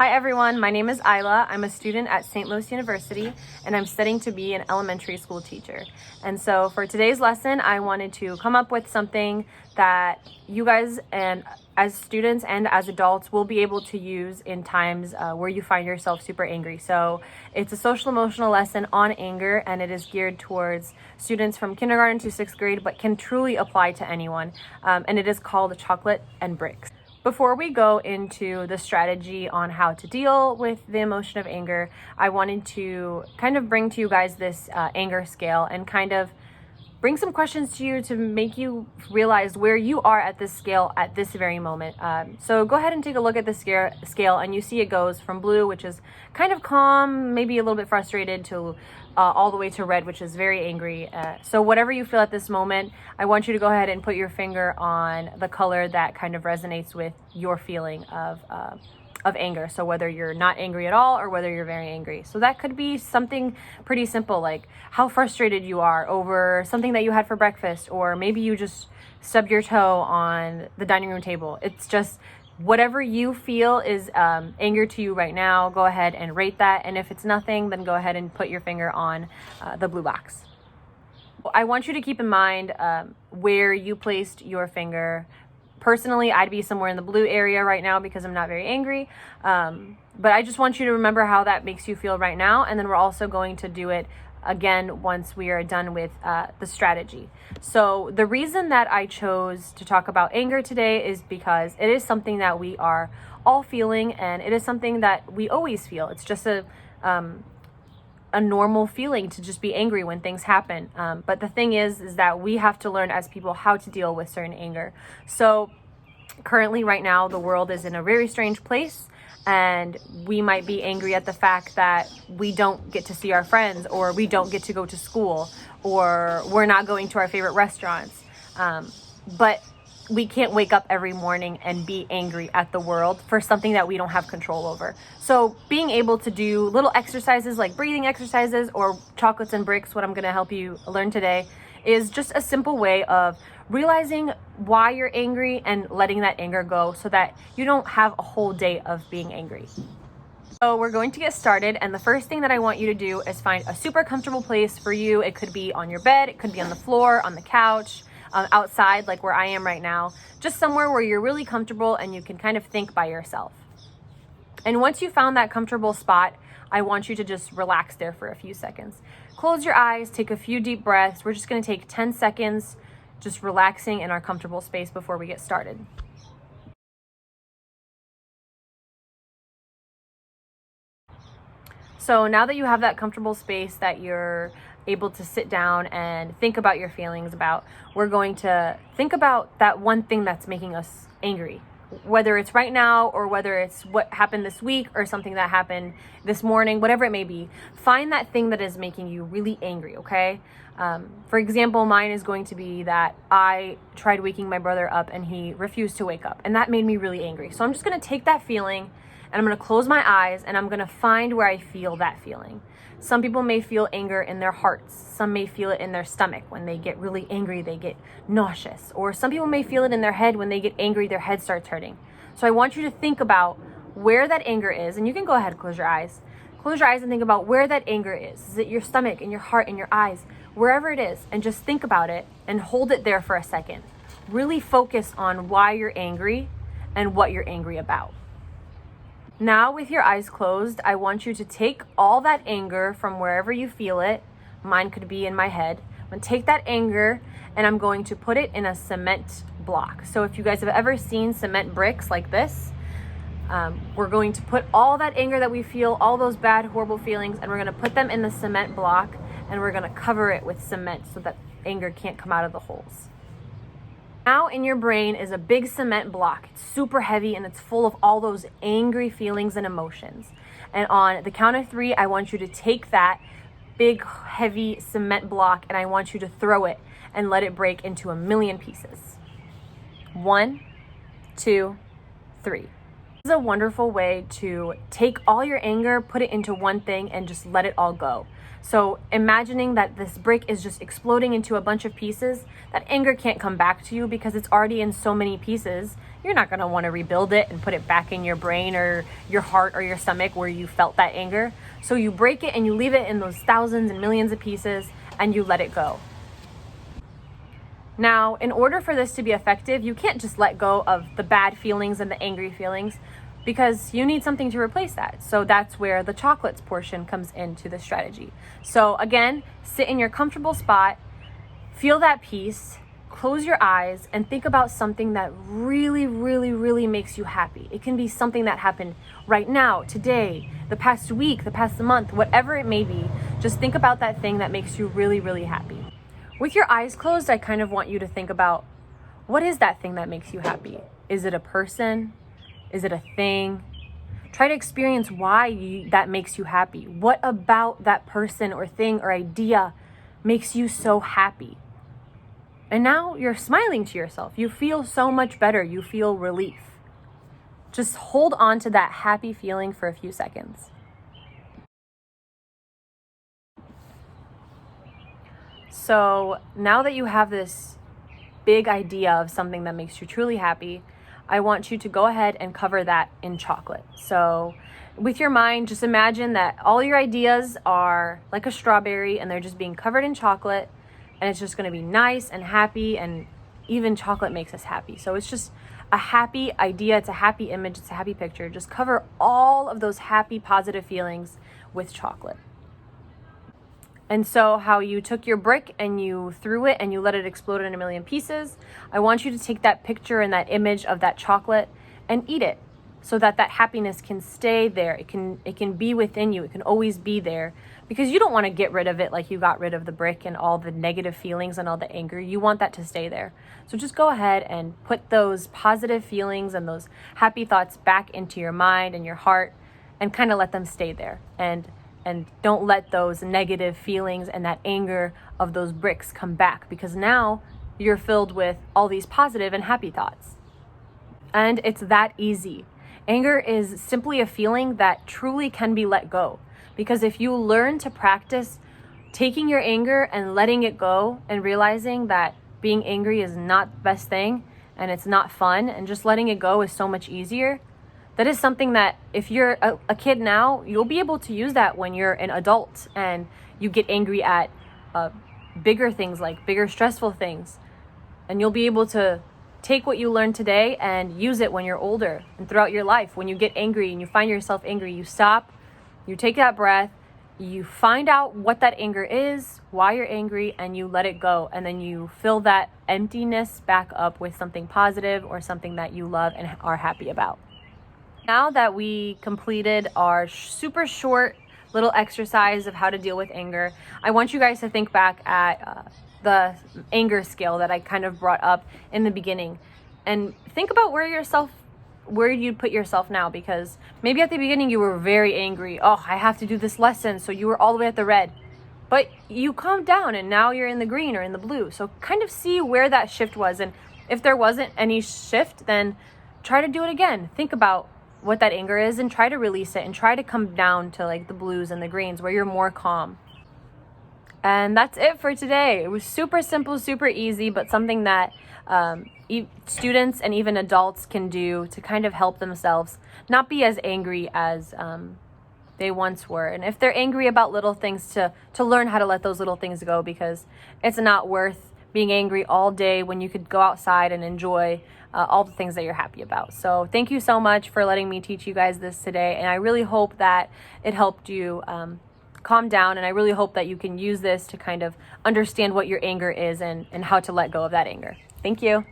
Hi everyone, my name is Isla. I'm a student at St. Louis University and I'm studying to be an elementary school teacher. And so for today's lesson, I wanted to come up with something that you guys and as students and as adults will be able to use in times where you find yourself super angry. So it's a social emotional lesson on anger, and it is geared towards students from kindergarten to 6th grade, but can truly apply to anyone. And it is called Chocolate and Bricks. Before we go into the strategy on how to deal with the emotion of anger, I wanted to kind of bring to you guys this anger scale and kind of bring some questions to you to make you realize where you are at this scale at this very moment. So go ahead and take a look at the scale, and you see it goes from blue, which is kind of calm, maybe a little bit frustrated, to all the way to red, which is very angry. So whatever you feel at this moment, I want you to go ahead and put your finger on the color that kind of resonates with your feeling of anger. So whether you're not angry at all or whether you're very angry. So that could be something pretty simple, like how frustrated you are over something that you had for breakfast, or maybe you just stubbed your toe on the dining room table. It's just whatever you feel is anger to you right now. Go ahead and rate that. And if it's nothing, then go ahead and put your finger on the blue box. I want you to keep in mind where you placed your finger. Personally, I'd be somewhere in the blue area right now because I'm not very angry. But I just want you to remember how that makes you feel right now. And then we're also going to do it again once we are done with the strategy. So the reason that I chose to talk about anger today is because it is something that we are all feeling, and it is something that we always feel. It's just a normal feeling to just be angry when things happen. But the thing is that we have to learn as people how to deal with certain anger. So currently right now, the world is in a very strange place, and we might be angry at the fact that we don't get to see our friends, or we don't get to go to school, or we're not going to our favorite restaurants. But we can't wake up every morning and be angry at the world for something that we don't have control over. So being able to do little exercises like breathing exercises or chocolates and bricks, what I'm going to help you learn today, is just a simple way of realizing why you're angry and letting that anger go so that you don't have a whole day of being angry. So we're going to get started, and the first thing that I want you to do is find a super comfortable place for you. It could be on your bed, it could be on the floor, on the couch, outside like where I am right now, just somewhere where you're really comfortable and you can kind of think by yourself. And once you found that comfortable spot, I want you to just relax there for a few seconds. Close your eyes, take a few deep breaths. We're just going to take 10 seconds just relaxing in our comfortable space before we get started. So now that you have that comfortable space that you're able to sit down and think about your feelings about, we're going to think about that one thing that's making us angry, whether it's right now or whether it's what happened this week or something that happened this morning, whatever it may be. Find that thing that is making you really angry, okay? For example, mine is going to be that I tried waking my brother up and he refused to wake up, and that made me really angry. So I'm just going to take that feeling and I'm going to close my eyes and I'm going to find where I feel that feeling. Some people may feel anger in their hearts. Some may feel it in their stomach. When they get really angry, they get nauseous. Or some people may feel it in their head. When they get angry, their head starts hurting. So I want you to think about where that anger is. And you can go ahead and close your eyes. Close your eyes and think about where that anger is. Is it your stomach, in your heart, in your eyes? Wherever it is. And just think about it and hold it there for a second. Really focus on why you're angry and what you're angry about. Now, with your eyes closed, I want you to take all that anger from wherever you feel it. Mine could be in my head. I'm going to take that anger and I'm going to put it in a cement block. So if you guys have ever seen cement bricks like this, we're going to put all that anger that we feel, all those bad, horrible feelings, and we're going to put them in the cement block, and we're going to cover it with cement so that anger can't come out of the holes. Now in your brain is a big cement block. It's super heavy and it's full of all those angry feelings and emotions. And on the count of 3, I want you to take that big, heavy cement block and I want you to throw it and let it break into a million pieces. 1, 2, 3. It's a wonderful way to take all your anger, put it into one thing, and just let it all go. So imagining that this brick is just exploding into a bunch of pieces, that anger can't come back to you because it's already in so many pieces. You're not going to want to rebuild it and put it back in your brain or your heart or your stomach where you felt that anger. So you break it and you leave it in those thousands and millions of pieces and you let it go. Now, in order for this to be effective, you can't just let go of the bad feelings and the angry feelings because you need something to replace that. So that's where the chocolates portion comes into the strategy. So again, sit in your comfortable spot, feel that peace, close your eyes, and think about something that really, really, really makes you happy. It can be something that happened right now, today, the past week, the past month, whatever it may be. Just think about that thing that makes you really, really happy. With your eyes closed, I kind of want you to think about, what is that thing that makes you happy? Is it a person? Is it a thing? Try to experience why that makes you happy. What about that person or thing or idea makes you so happy? And now you're smiling to yourself. You feel so much better. You feel relief. Just hold on to that happy feeling for a few seconds. So now that you have this big idea of something that makes you truly happy, I want you to go ahead and cover that in chocolate. So with your mind, just imagine that all your ideas are like a strawberry and they're just being covered in chocolate, and it's just going to be nice and happy, and even chocolate makes us happy. So it's just a happy idea, it's a happy image, it's a happy picture. Just cover all of those happy, positive feelings with chocolate. And so how you took your brick and you threw it and you let it explode in a million pieces, I want you to take that picture and that image of that chocolate and eat it so that that happiness can stay there. It can be within you. It can always be there because you don't want to get rid of it like you got rid of the brick and all the negative feelings and all the anger. You want that to stay there. So just go ahead and put those positive feelings and those happy thoughts back into your mind and your heart and kind of let them stay there. And don't let those negative feelings and that anger of those bricks come back, because now you're filled with all these positive and happy thoughts. And it's that easy. Anger is simply a feeling that truly can be let go, because if you learn to practice taking your anger and letting it go and realizing that being angry is not the best thing and it's not fun and just letting it go is so much easier, that is something that if you're a kid now, you'll be able to use that when you're an adult and you get angry at bigger things, like bigger stressful things. And you'll be able to take what you learned today and use it when you're older and throughout your life. When you get angry and you find yourself angry, you stop, you take that breath, you find out what that anger is, why you're angry, and you let it go. And then you fill that emptiness back up with something positive or something that you love and are happy about. Now that we completed our super short little exercise of how to deal with anger, I want you guys to think back at the anger scale that I kind of brought up in the beginning, and think about where you'd put yourself now, because maybe at the beginning you were very angry. Oh, I have to do this lesson. So you were all the way at the red, but you calmed down and now you're in the green or in the blue. So kind of see where that shift was. And if there wasn't any shift, then try to do it again. Think about what that anger is and try to release it and try to come down to like the blues and the greens where you're more calm. And that's it for today. It was super simple, super easy, but something that students and even adults can do to kind of help themselves not be as angry as they once were. And if they're angry about little things, to learn how to let those little things go, because it's not worth being angry all day when you could go outside and enjoy all the things that you're happy about. So thank you so much for letting me teach you guys this today. And I really hope that it helped you calm down. And I really hope that you can use this to kind of understand what your anger is and how to let go of that anger. Thank you.